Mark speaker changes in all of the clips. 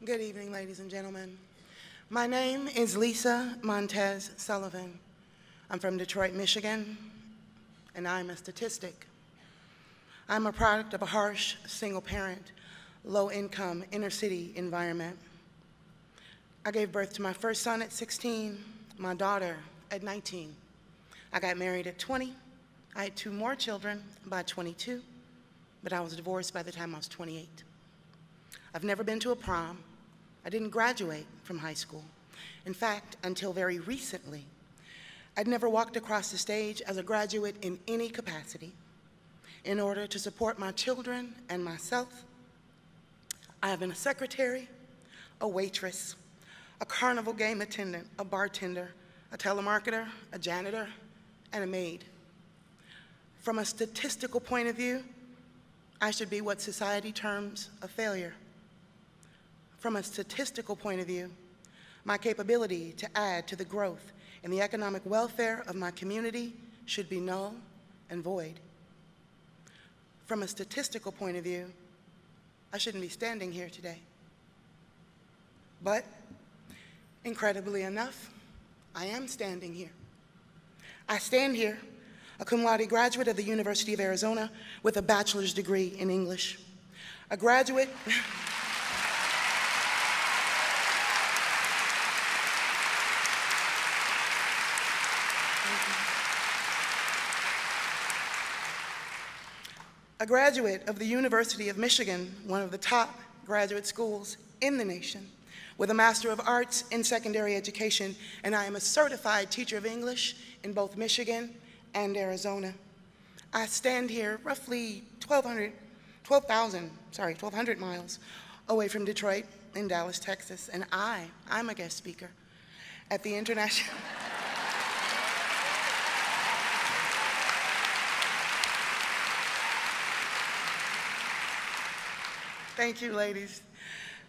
Speaker 1: Good evening, ladies and gentlemen. My name is Lisa Montez Sullivan. I'm from Detroit, Michigan, and I'm a statistic. I'm a product of a harsh, single-parent, low-income, inner-city environment. I gave birth to my first son at 16, my daughter at 19. I got married at 20. I had 2 more children by 22, but I was divorced by the time I was 28. I've never been to a prom. I didn't graduate from high school. In fact, until very recently, I'd never walked across the stage as a graduate in any capacity. In order to support my children and myself, I have been a secretary, a waitress, a carnival game attendant, a bartender, a telemarketer, a janitor, and a maid. From a statistical point of view, I should be what society terms a failure. From a statistical point of view, my capability to add to the growth and the economic welfare of my community should be null and void. From a statistical point of view, I shouldn't be standing here today. But, incredibly enough, I am standing here. I stand here, a cum laude graduate of the University of Arizona with a bachelor's degree in English. A graduate of the University of Michigan, one of the top graduate schools in the nation, with a Master of Arts in Secondary Education, and I am a certified teacher of English in both Michigan and Arizona. I stand here roughly 1,200 miles away from Detroit in Dallas, Texas, and I'm a guest speaker at the International Thank you, ladies.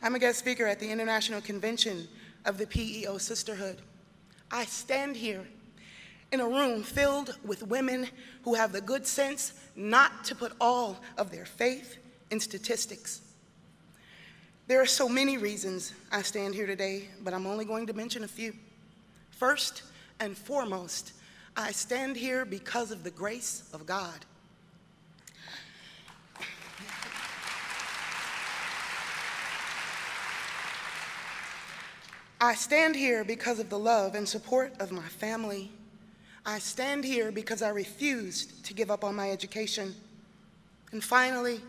Speaker 1: I'm a guest speaker at the International Convention of the PEO Sisterhood. I stand here in a room filled with women who have the good sense not to put all of their faith in statistics. There are so many reasons I stand here today, but I'm only going to mention a few. First and foremost, I stand here because of the grace of God. I stand here because of the love and support of my family. I stand here because I refused to give up on my education. And finally,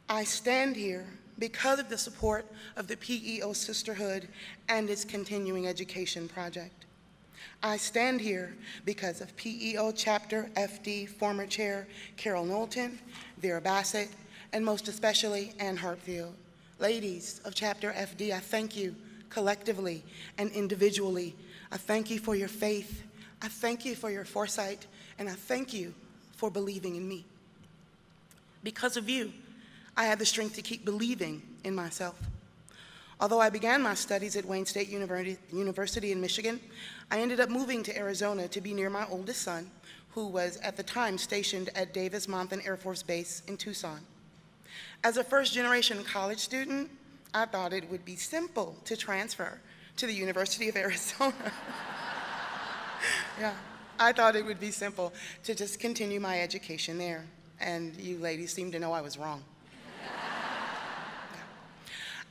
Speaker 1: I stand here because of the support of the PEO Sisterhood and its continuing education project. I stand here because of PEO Chapter FD former chair Carol Knowlton, Vera Bassett, and most especially Ann Hartfield. Ladies of Chapter FD, I thank you collectively and individually. I thank you for your faith. I thank you for your foresight, and I thank you for believing in me. Because of you, I had the strength to keep believing in myself. Although I began my studies at Wayne State University in Michigan, I ended up moving to Arizona to be near my oldest son, who was at the time stationed at Davis-Monthan Air Force Base in Tucson. As a first-generation college student, I thought it would be simple to transfer to the University of Arizona. Yeah, I thought it would be simple to just continue my education there, and you ladies seem to know I was wrong.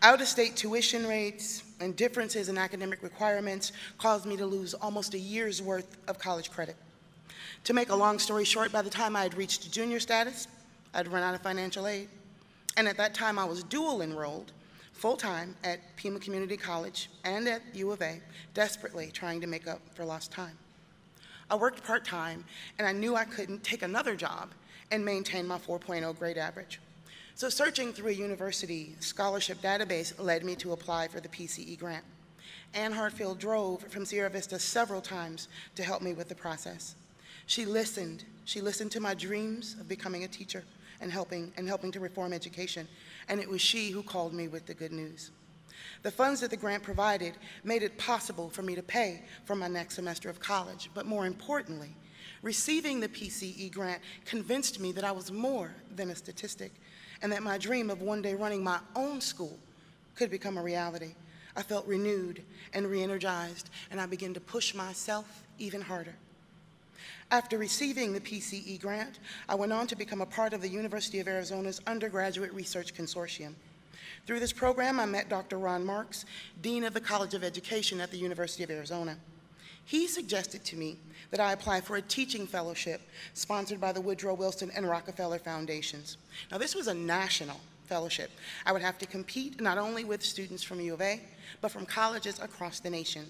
Speaker 1: Out-of-state tuition rates and differences in academic requirements caused me to lose almost a year's worth of college credit. To make a long story short, by the time I had reached junior status, I'd run out of financial aid. And at that time, I was dual enrolled, full-time at Pima Community College and at U of A, desperately trying to make up for lost time. I worked part-time, and I knew I couldn't take another job and maintain my 4.0 grade average. So searching through a university scholarship database led me to apply for the PCE grant. Ann Hartfield drove from Sierra Vista several times to help me with the process. She listened to my dreams of becoming a teacher and helping to reform education, and it was she who called me with the good news. The funds that the grant provided made it possible for me to pay for my next semester of college, but more importantly, receiving the PCE grant convinced me that I was more than a statistic, and that my dream of one day running my own school could become a reality. I felt renewed and re-energized, and I began to push myself even harder. After receiving the PCE grant, I went on to become a part of the University of Arizona's Undergraduate Research Consortium. Through this program, I met Dr. Ron Marks, Dean of the College of Education at the University of Arizona. He suggested to me that I apply for a teaching fellowship sponsored by the Woodrow Wilson and Rockefeller Foundations. Now, this was a national fellowship. I would have to compete not only with students from U of A, but from colleges across the nation.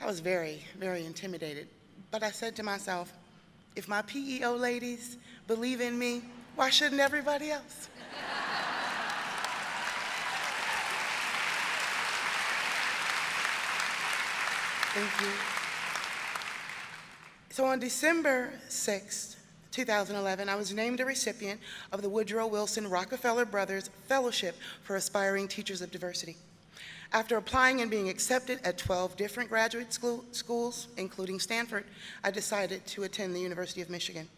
Speaker 1: I was very, very intimidated, but I said to myself, if my PEO ladies believe in me, why shouldn't everybody else? Thank you. So on December 6th, 2011, I was named a recipient of the Woodrow Wilson Rockefeller Brothers Fellowship for Aspiring Teachers of Diversity. After applying and being accepted at 12 different graduate schools, including Stanford, I decided to attend the University of Michigan.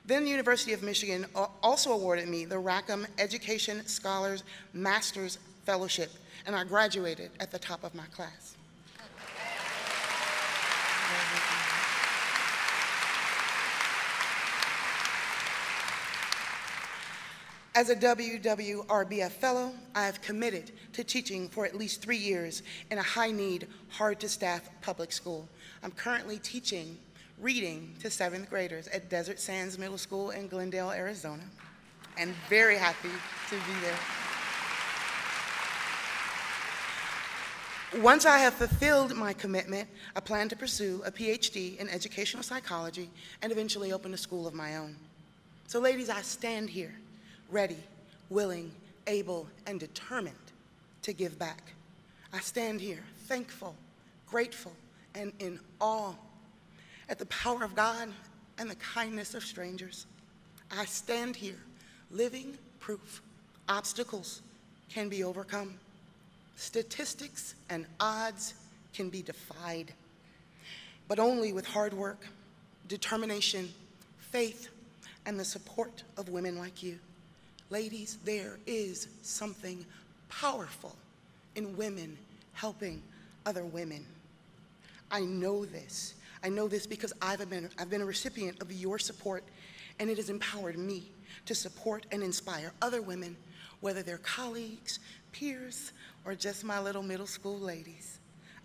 Speaker 1: Then the University of Michigan also awarded me the Rackham Education Scholars Master's Fellowship, and I graduated at the top of my class. As a WWRBF Fellow, I have committed to teaching for at least 3 years in a high-need, hard-to-staff public school. I'm currently teaching reading to 7th graders at Desert Sands Middle School in Glendale, Arizona, and very happy to be there. Once I have fulfilled my commitment, I plan to pursue a PhD in educational psychology and eventually open a school of my own. So ladies, I stand here ready, willing, able, and determined to give back. I stand here thankful, grateful, and in awe at the power of God and the kindness of strangers. I stand here living proof obstacles can be overcome. Statistics and odds can be defied, but only with hard work, determination, faith, and the support of women like you. Ladies, there is something powerful in women helping other women. I know this. I know this because I've been a recipient of your support, and it has empowered me to support and inspire other women, whether they're colleagues, peers, or just my little middle school ladies.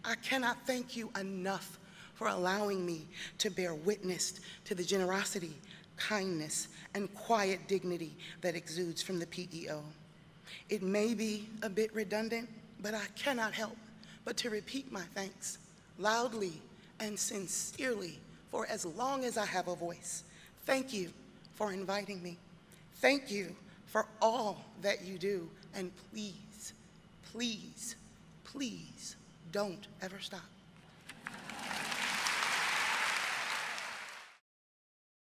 Speaker 1: I cannot thank you enough for allowing me to bear witness to the generosity, kindness, and quiet dignity that exudes from the PEO. It may be a bit redundant, but I cannot help but to repeat my thanks loudly and sincerely for as long as I have a voice. Thank you for inviting me. Thank you for all that you do, and please, please, please don't ever stop.